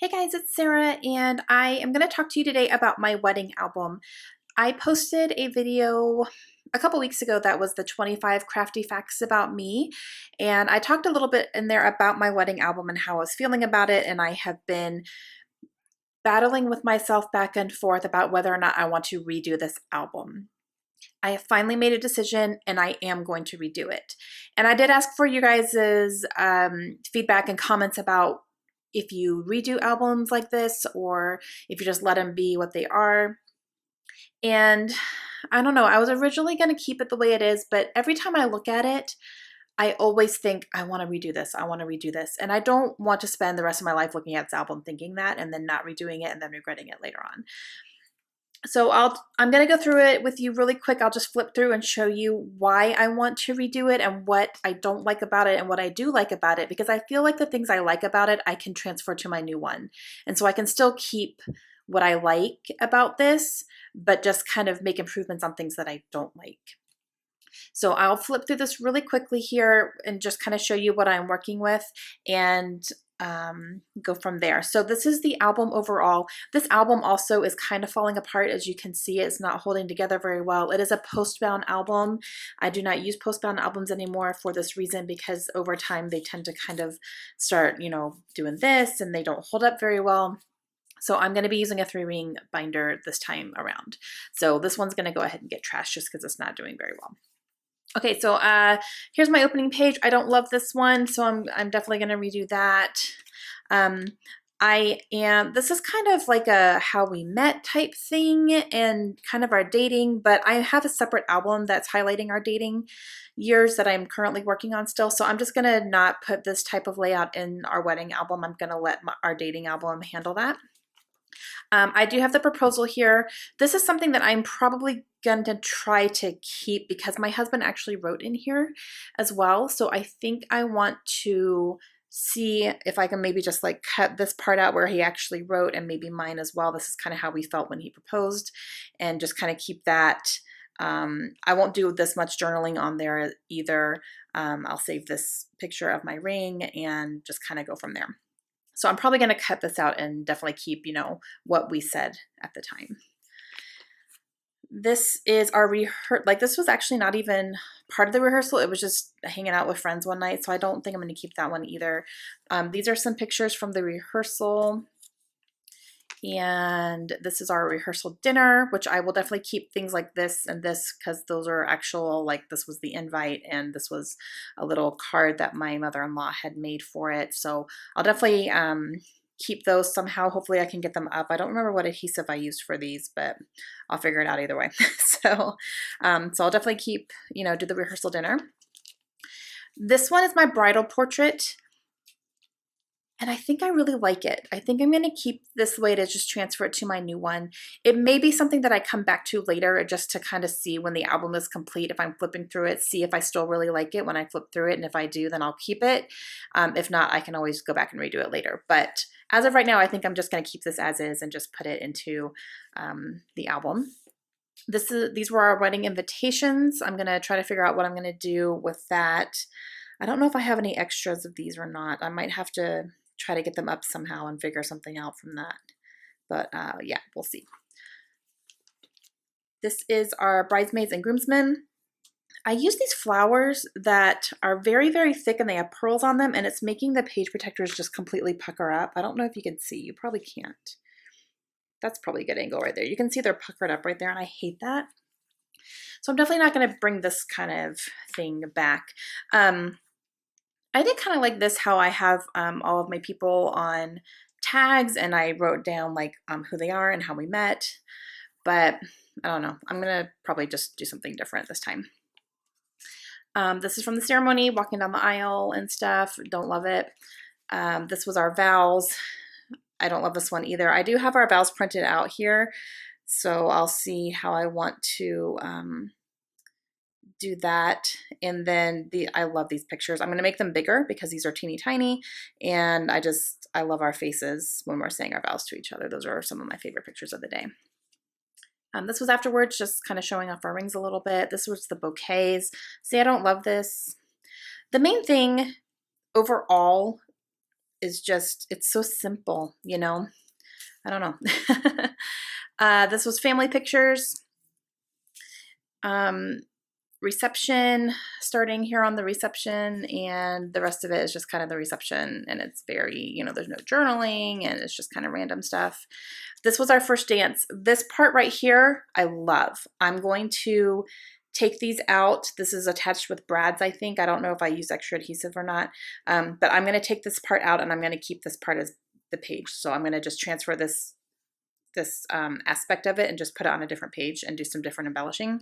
Hey guys, it's Sarah, and I am going to talk to you today about my wedding album. I posted a video a couple weeks ago that was the 25 crafty facts about me, and I talked a little bit in there about my wedding album and how I was feeling about it, and I have been battling with myself back and forth about whether or not I want to redo this album. I have finally made a decision and I am going to redo it. And I did ask for you guys' feedback and comments about if you redo albums like this or if you just let them be what they are. And I don't know, I was originally going to keep it the way it is, but every time I look at it, I always think, I want to redo this. I want to redo this. And I don't want to spend the rest of my life looking at this album thinking that and then not redoing it and then regretting it later on. So I'm going to go through it with you really quick. I'll just flip through and show you why I want to redo it and what I don't like about it and what I do like about it, because I feel like the things I like about it, I can transfer to my new one. And so I can still keep what I like about this, but just kind of make improvements on things that I don't like. So I'll flip through this really quickly here and just kind of show you what I'm working with and go from there. So this is the album overall. This album also is kind of falling apart. As you can see, it's not holding together very well. It is a post-bound album. I do not use post-bound albums anymore for this reason, because over time they tend to kind of start, doing this and they don't hold up very well. So I'm going to be using a 3-ring binder this time around. So this one's going to go ahead and get trashed just because it's not doing very well. Okay, so here's my opening page. I don't love this one, so I'm definitely going to redo that. This is kind of like a how we met type thing and kind of our dating, but I have a separate album that's highlighting our dating years that I'm currently working on still. So I'm just going to not put this type of layout in our wedding album. I'm going to let our dating album handle that. I do have the proposal here. This is something that I'm probably going to try to keep because my husband actually wrote in here as well. So I think I want to see if I can maybe just like cut this part out where he actually wrote and maybe mine as well. This is kind of how we felt when he proposed, and just kind of keep that. I won't do this much journaling on there either. I'll save this picture of my ring and just kind of go from there. So I'm probably going to cut this out and definitely keep, what we said at the time. This is our rehearsal. Like, this was actually not even part of the rehearsal. It was just hanging out with friends one night. So I don't think I'm going to keep that one either. These are some pictures from the rehearsal. And this is our rehearsal dinner, which I will definitely keep things like this and this, because those are actual, like this was the invite and this was a little card that my mother-in-law had made for it. So I'll definitely keep those somehow. Hopefully I can get them up. I don't remember what adhesive I used for these, but I'll figure it out either way. So I'll definitely keep, do the rehearsal dinner. This one is my bridal portrait. And I think I really like it. I think I'm going to keep this way to just transfer it to my new one. It may be something that I come back to later just to kind of see when the album is complete, if I'm flipping through it, see if I still really like it when I flip through it. And if I do, then I'll keep it. If not, I can always go back and redo it later. But as of right now, I think I'm just going to keep this as is and just put it into the album. These were our wedding invitations. I'm going to try to figure out what I'm going to do with that. I don't know if I have any extras of these or not. I might have to try to get them up somehow and figure something out from that. But yeah, we'll see. This is our bridesmaids and groomsmen. I use these flowers that are very, very thick and they have pearls on them, and it's making the page protectors just completely pucker up. I don't know if you can see. You probably can't. That's probably a good angle right there. You can see they're puckered up right there, and I hate that. So I'm definitely not going to bring this kind of thing back. I did kind of like this, how I have all of my people on tags and I wrote down like who they are and how we met, but I don't know. I'm going to probably just do something different this time. This is from the ceremony, walking down the aisle and stuff. Don't love it. This was our vows. I don't love this one either. I do have our vows printed out here, so I'll see how I want to do that. And then I love these pictures. I'm going to make them bigger because these are teeny tiny, and I love our faces when we're saying our vows to each other. Those are some of my favorite pictures of the day. This was afterwards, just kind of showing off our rings a little bit. This was the bouquets. See, I don't love this. The main thing overall is just, it's so simple, you know? I don't know. This was family pictures. Reception, starting here on the reception, and the rest of it is just kind of the reception, and it's very, you know, there's no journaling, and it's just kind of random stuff. This was our first dance. This part right here, I love. I'm going to take these out. This is attached with brads, I think. I don't know if I use extra adhesive or not, but I'm going to take this part out, and I'm going to keep this part as the page. So I'm going to just transfer this aspect of it and just put it on a different page and do some different embellishing.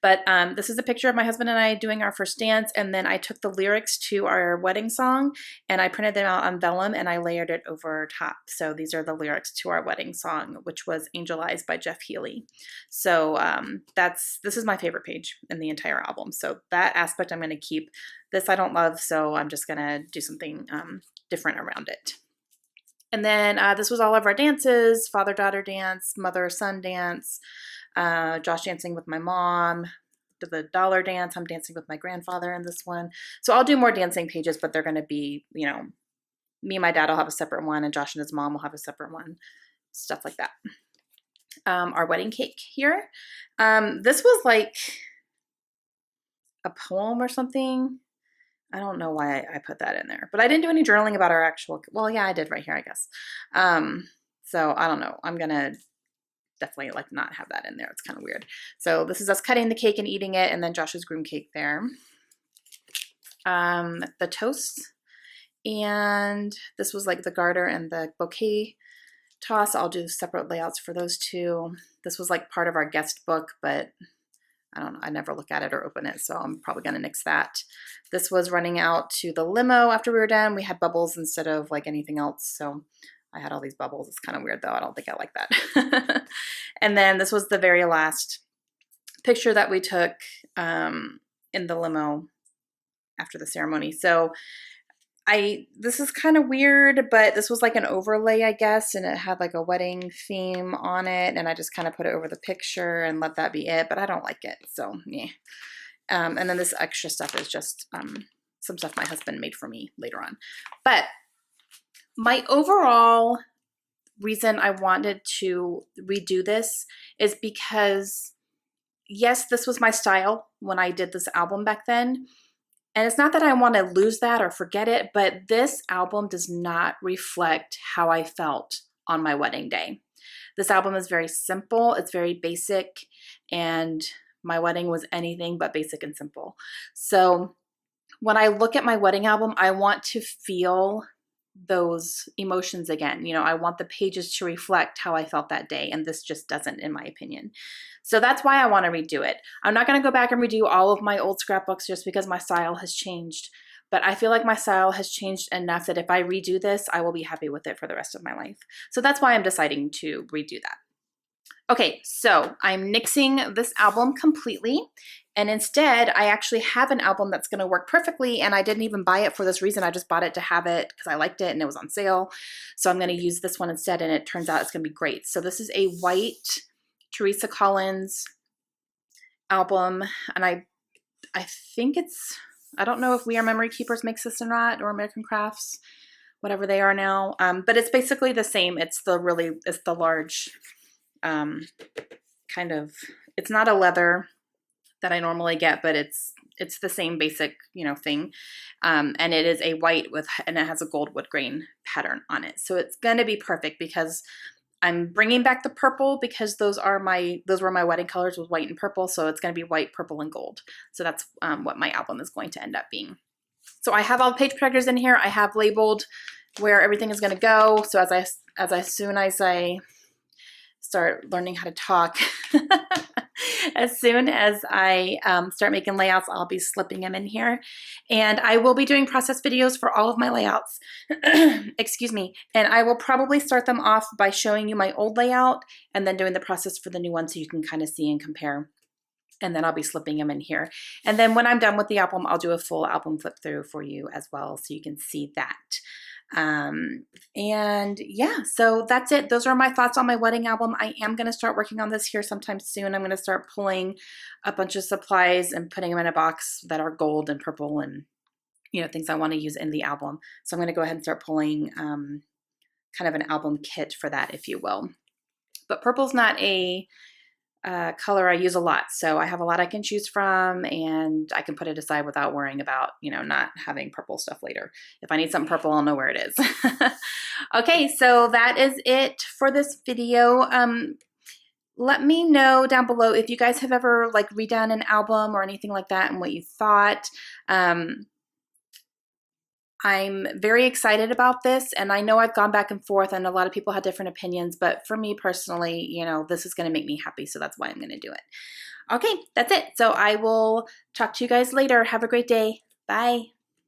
But this is a picture of my husband and I doing our first dance, and then I took the lyrics to our wedding song and I printed them out on vellum and I layered it over top. So these are the lyrics to our wedding song, which was Angel Eyes by Jeff Healey. So this is my favorite page in the entire album. So that aspect I'm going to keep. This I don't love, so I'm just going to do something different around it. And then this was all of our dances: father-daughter dance, mother-son dance, Josh dancing with my mom, the dollar dance. I'm dancing with my grandfather in this one. So I'll do more dancing pages, but they're going to be, you know, me and my dad will have a separate one, and Josh and his mom will have a separate one, stuff like that. Our wedding cake here. This was like a poem or something. I don't know why I put that in there, but I didn't do any journaling about our actual, well, yeah, I did right here, I guess. So I don't know. I'm going to definitely like not have that in there. It's kind of weird. So this is us cutting the cake and eating it, and then Josh's groom cake there. The toast, and this was like the garter and the bouquet toss. I'll do separate layouts for those two. This was like part of our guest book, but I don't know, I never look at it or open it, so I'm probably gonna nix that. This was running out to the limo after we were done. We had bubbles instead of like anything else, so I had all these bubbles. It's kind of weird though. I don't think I like that. And then this was the very last picture that we took in the limo after the ceremony. So this is kind of weird, but this was like an overlay, I guess, and it had like a wedding theme on it, and I just kind of put it over the picture and let that be it, but I don't like it, so yeah. And then this extra stuff is just some stuff my husband made for me later on. But my overall reason I wanted to redo this is because, yes, this was my style when I did this album back then. And it's not that I want to lose that or forget it, but this album does not reflect how I felt on my wedding day. This album is very simple, it's very basic, and my wedding was anything but basic and simple. So when I look at my wedding album, I want to feel those emotions again. You know, I want the pages to reflect how I felt that day, and this just doesn't, in my opinion. So that's why I want to redo it. I'm not going to go back and redo all of my old scrapbooks just because my style has changed, but I feel like my style has changed enough that if I redo this, I will be happy with it for the rest of my life. So that's why I'm deciding to redo that. Okay, so I'm nixing this album completely, and instead I actually have an album that's going to work perfectly, and I didn't even buy it for this reason. I just bought it to have it because I liked it and it was on sale. So I'm going to use this one instead, and it turns out it's going to be great. So this is a white Teresa Collins album, and I think it's, I don't know if We Are Memory Keepers makes this or not, or American Crafts, whatever they are now, but it's basically the same. It's the large kind of, it's not a leather that I normally get, but it's the same basic, you know, thing. And it is a white and it has a gold wood grain pattern on it. So it's going to be perfect because I'm bringing back the purple because those were my wedding colors, was white and purple. So it's going to be white, purple, and gold. So that's what my album is going to end up being. So I have all the page protectors in here. I have labeled where everything is going to go. So as soon as I start learning how to talk, as soon as I start making layouts, I'll be slipping them in here. And I will be doing process videos for all of my layouts. Excuse me. And I will probably start them off by showing you my old layout and then doing the process for the new one so you can kind of see and compare. And then I'll be slipping them in here. And then when I'm done with the album, I'll do a full album flip through for you as well so you can see that. And yeah, so that's it. Those are my thoughts on my wedding album. I am going to start working on this here sometime soon. I'm going to start pulling a bunch of supplies and putting them in a box that are gold and purple and things I want to use in the album. So I'm going to go ahead and start pulling kind of an album kit for that, if you will. But purple's not a color I use a lot, so I have a lot I can choose from, and I can put it aside without worrying about, not having purple stuff later. If I need something purple, I'll know where it is. Okay, so that is it for this video. Let me know down below if you guys have ever like redone an album or anything like that and what you thought. I'm very excited about this, and I know I've gone back and forth and a lot of people had different opinions, but for me personally, this is going to make me happy, so that's why I'm going to do it. Okay, that's it. So I will talk to you guys later. Have a great day. Bye.